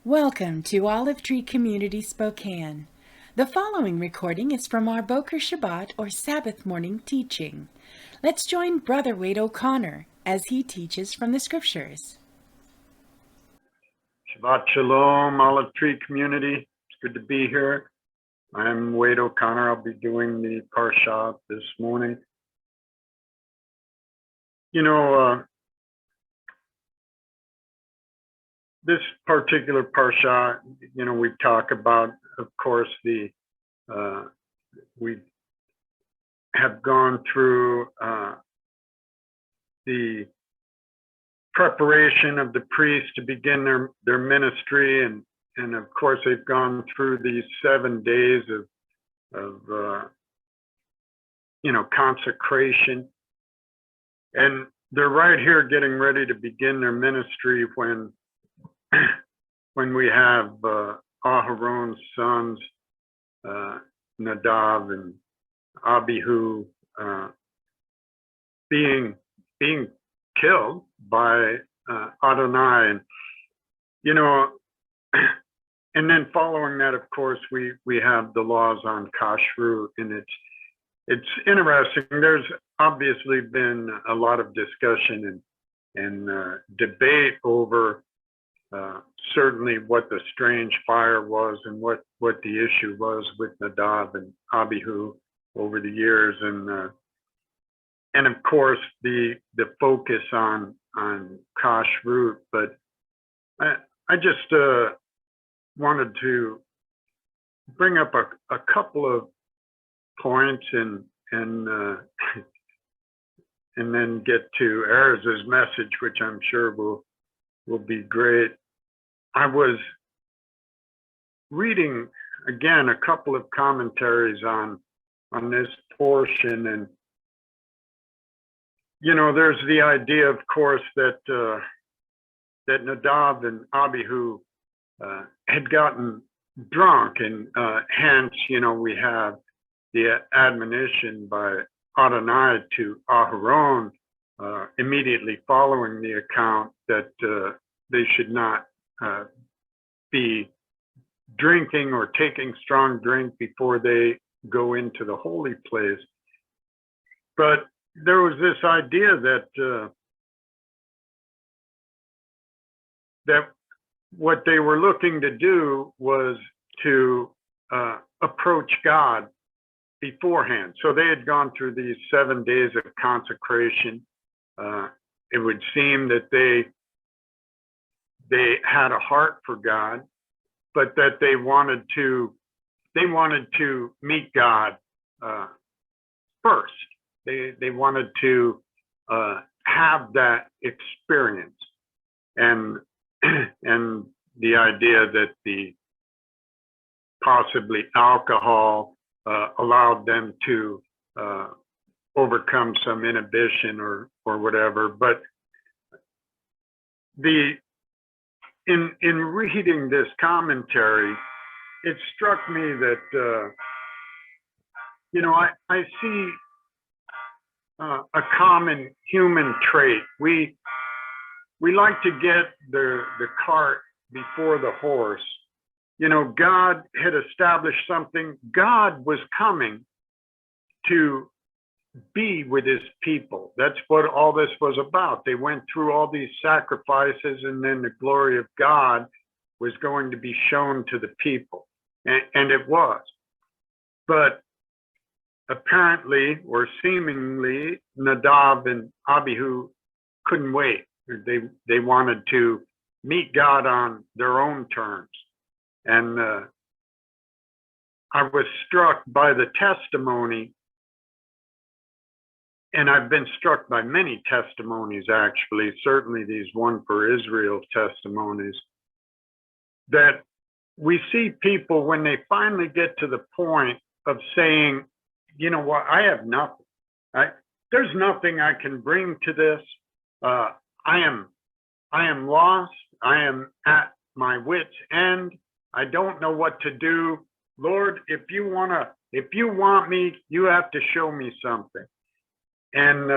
Welcome to Olive Tree Community Spokane. The following recording is from our Boker Shabbat or Sabbath morning teaching. Let's join Brother Wade OConnor as he teaches from the Scriptures. Shabbat Shalom, Olive Tree Community. It's good to be here. I'm Wade OConnor. I'll be doing the Parasha this morning. This particular Parasha, we talk about, of course, we have gone through the preparation of the priests to begin their ministry, and of course they've gone through these 7 days of consecration, and they're right here getting ready to begin their ministry when we have Aharon's sons, Nadav and Abihu, being killed by Adonai, and then following that, of course, we have the laws on kashrut, and it's interesting. There's obviously been a lot of discussion and debate over certainly what the strange fire was and what the issue was with Nadav and Abihu over the years, and of course the focus on kashrut. But I just wanted to bring up a couple of points and then get to Erez's message, which I'm sure will be great. I was reading again a couple of commentaries on this portion, and there's the idea, of course, that Nadav and Abihu had gotten drunk, and hence we have the admonition by Adonai to Aharon immediately following the account that they should not be drinking or taking strong drink before they go into the holy place. But there was this idea that what they were looking to do was to approach God beforehand. So they had gone through these 7 days of consecration. It would seem that they had a heart for God, but that they wanted to meet God first. They wanted to have that experience, and the idea that the possibly alcohol allowed them to overcome some inhibition or whatever. But in reading this commentary, it struck me that I see a common human trait. We like to get the cart before the horse. God had established something. God was coming to be with his people. That's what all this was about. They went through all these sacrifices, and then the glory of God was going to be shown to the people, and it was. But apparently, or seemingly, Nadav and Abihu couldn't wait. They wanted to meet God on their own terms. And I was struck by the testimony, and I've been struck by many testimonies, actually, certainly these One for Israel testimonies, that we see people when they finally get to the point of saying, you know what, I have nothing. There's nothing I can bring to this. I am lost. I am at my wit's end. I don't know what to do. Lord, if you want me, you have to show me something. And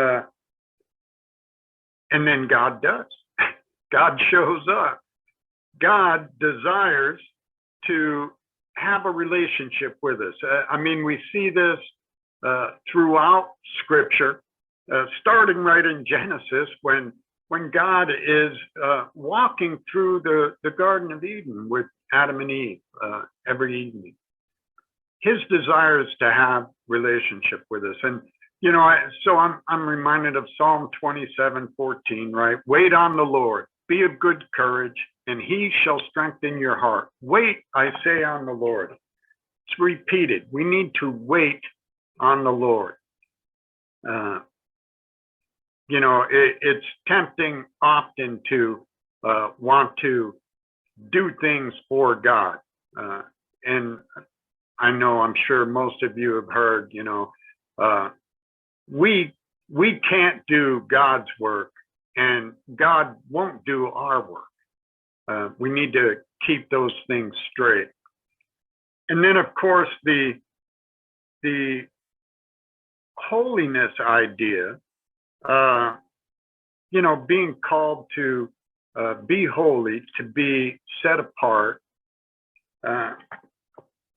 then God does. God shows up. God desires to have a relationship with us. I mean, we see this throughout Scripture, starting right in Genesis when God is walking through the Garden of Eden with Adam and Eve every evening. His desire is to have relationship with us. And, you know, so I'm reminded of Psalm 27:14, right? Wait on the Lord, be of good courage, and he shall strengthen your heart. Wait, I say, on the Lord. It's repeated. We need to wait on the Lord. You know, it's tempting often to want to do things for God. And I'm sure most of you have heard, you know, we can't do God's work and God won't do our work. We need to keep those things straight. And then, of course, the holiness idea, you know, being called to be holy, to be set apart.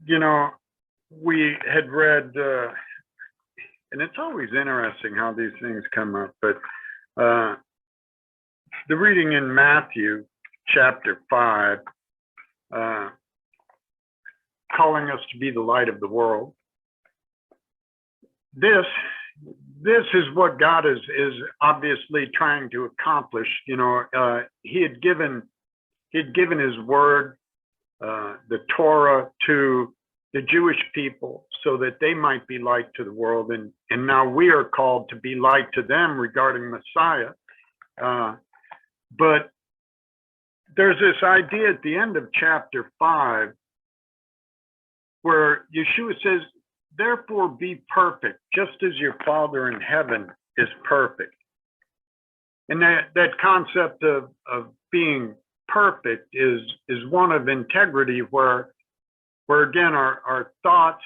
You know, we had read, and it's always interesting how these things come up, but the reading in Matthew chapter 5, calling us to be the light of the world. This is what God is obviously trying to accomplish. You know, he had given his word, the Torah, to the Jewish people so that they might be light to the world. And now we are called to be light to them regarding Messiah. But there's this idea at the end of chapter 5 where Yeshua says, therefore be perfect, just as your Father in heaven is perfect. And that concept of being perfect is one of integrity, where again our thoughts,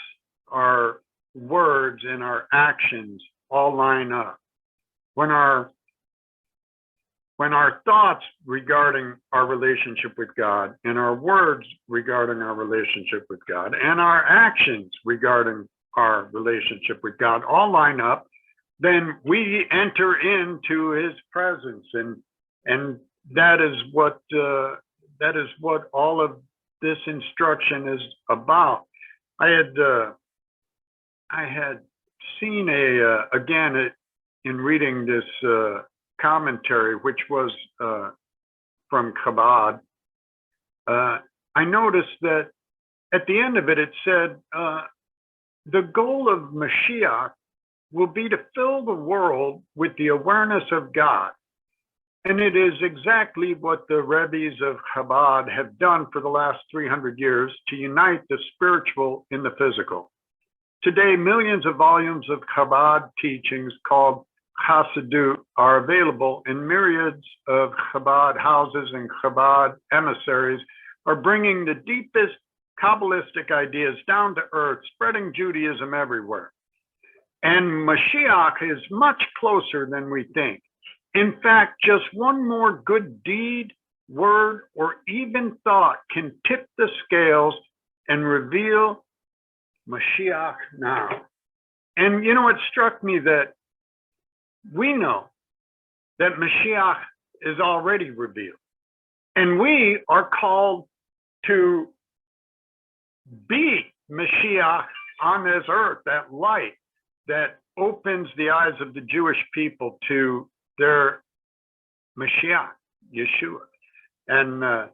our words, and our actions all line up. When our thoughts regarding our relationship with God, and our words regarding our relationship with God, and our actions regarding our relationship with God all line up, then we enter into his presence. And that is what all of this instruction is about. I had seen again in reading this commentary, which was from Chabad, I noticed that at the end of it, it said, the goal of Mashiach will be to fill the world with the awareness of God. And it is exactly what the Rebbes of Chabad have done for the last 300 years to unite the spiritual in the physical. Today, millions of volumes of Chabad teachings called Chassidut are available, and myriads of Chabad houses and Chabad emissaries are bringing the deepest Kabbalistic ideas down to earth, spreading Judaism everywhere. And Mashiach is much closer than we think. In fact, just one more good deed, word, or even thought can tip the scales and reveal Mashiach now. And you know, it struck me that we know that Mashiach is already revealed. And we are called to be Mashiach on this earth, that light that opens the eyes of the Jewish people to their Mashiach, Yeshua. And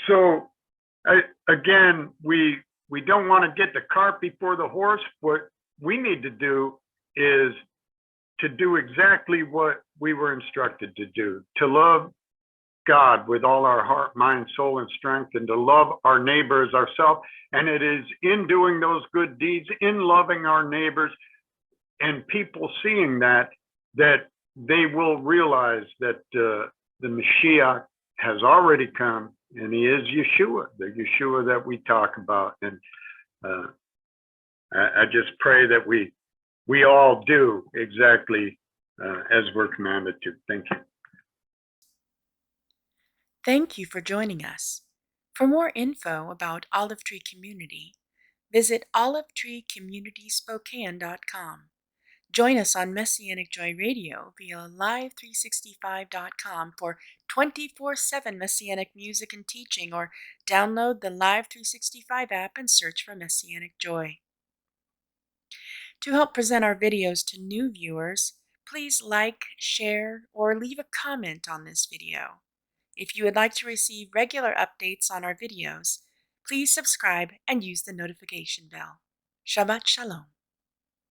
so, again, we don't want to get the cart before the horse. What we need to do is to do exactly what we were instructed to do, to love God with all our heart, mind, soul, and strength, and to love our neighbor as ourselves. And it is in doing those good deeds, in loving our neighbors, and people seeing that they will realize that the Mashiach has already come, and he is Yeshua, the Yeshua that we talk about. And I just pray that we all do exactly as we're commanded to. Thank you. Thank you for joining us. For more info about Olive Tree Community, visit olivetreecommunityspokane.com. Join us on Messianic Joy Radio via live365.com for 24/7 Messianic music and teaching, or download the Live 365 app and search for Messianic Joy. To help present our videos to new viewers, please like, share, or leave a comment on this video. If you would like to receive regular updates on our videos, please subscribe and use the notification bell. Shabbat Shalom.